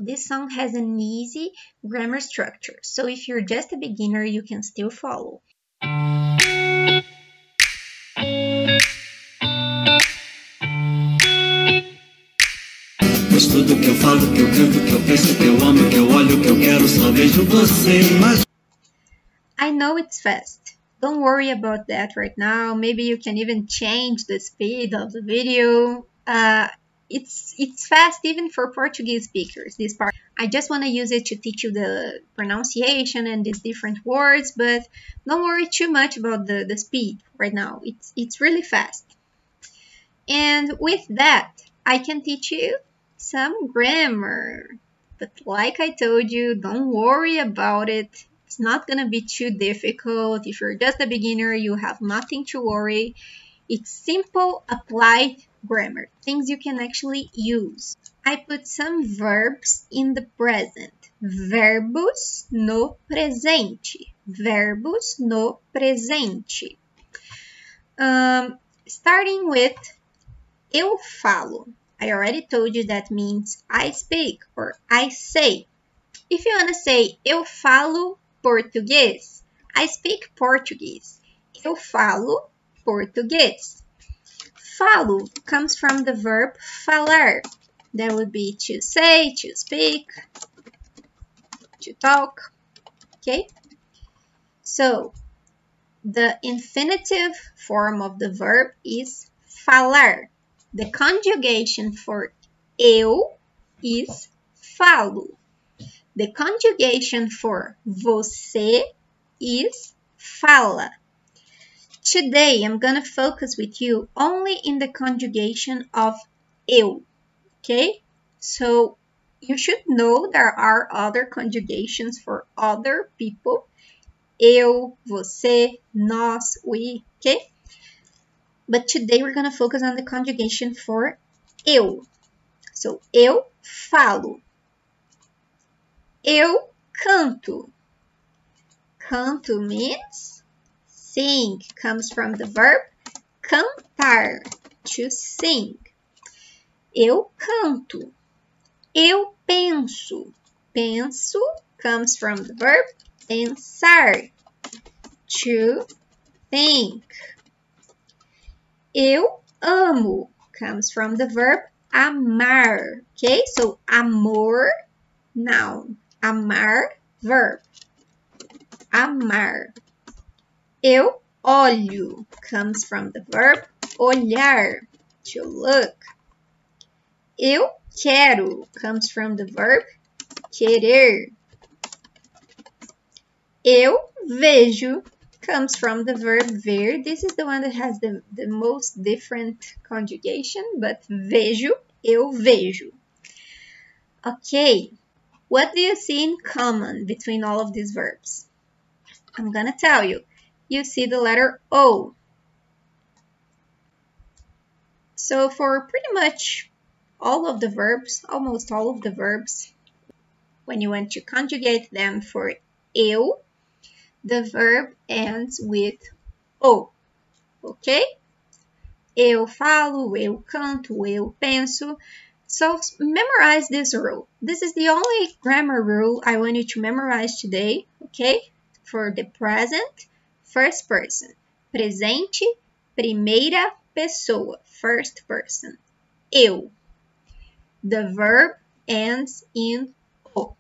this song has an easy grammar structure, so if you're just a beginner, you can still follow. Pois tudo que eu falo, que eu canto, que eu penso, que eu amo, que eu olho, que eu quero, só vejo você. Mas I know it's fast. Don't worry about that right now. Maybe you can even change the speed of the video. It's fast even for Portuguese speakers, this part. I just want to use it to teach you the pronunciation and these different words, but don't worry too much about the speed right now. It's really fast. And with that, I can teach you some grammar. But like I told you, don't worry about it. It's not going to be too difficult. If you're just a beginner, you have nothing to worry. It's simple applied grammar, things you can actually use. I put some verbs in the present. Verbos no presente. Verbos no presente. Starting with eu falo. I already told you that means I speak or I say. If you want to say eu falo português, I speak Portuguese. Eu falo português. Falo comes from the verb falar. That would be to say, to speak, to talk. Okay? So, the infinitive form of the verb is falar. The conjugation for eu is falo. The conjugation for você is fala. Today, I'm going to focus with you only in the conjugation of eu, okay? So, you should know there are other conjugations for other people. Eu, você, nós, we, okay? But today, we're going to focus on the conjugation for eu. So, eu falo. Eu canto. Canto means sing, comes from the verb cantar, to sing. Eu canto. Eu penso. Penso comes from the verb pensar, to think. Eu amo comes from the verb amar. Okay, so amor, noun. Amar, verb. Amar. Eu olho comes from the verb olhar, to look. Eu quero comes from the verb querer. Eu vejo comes from the verb ver. This is the one that has the most different conjugation, but vejo, eu vejo. Okay, what do you see in common between all of these verbs? I'm gonna tell you. You see the letter O. So for pretty much all of the verbs, almost all of the verbs, when you want to conjugate them for eu, the verb ends with O. Okay? Eu falo, eu canto, eu penso. So memorize this rule. This is the only grammar rule I want you to memorize today, okay? For the present, first person. Presente, primeira pessoa, first person. Eu. The verb ends in O.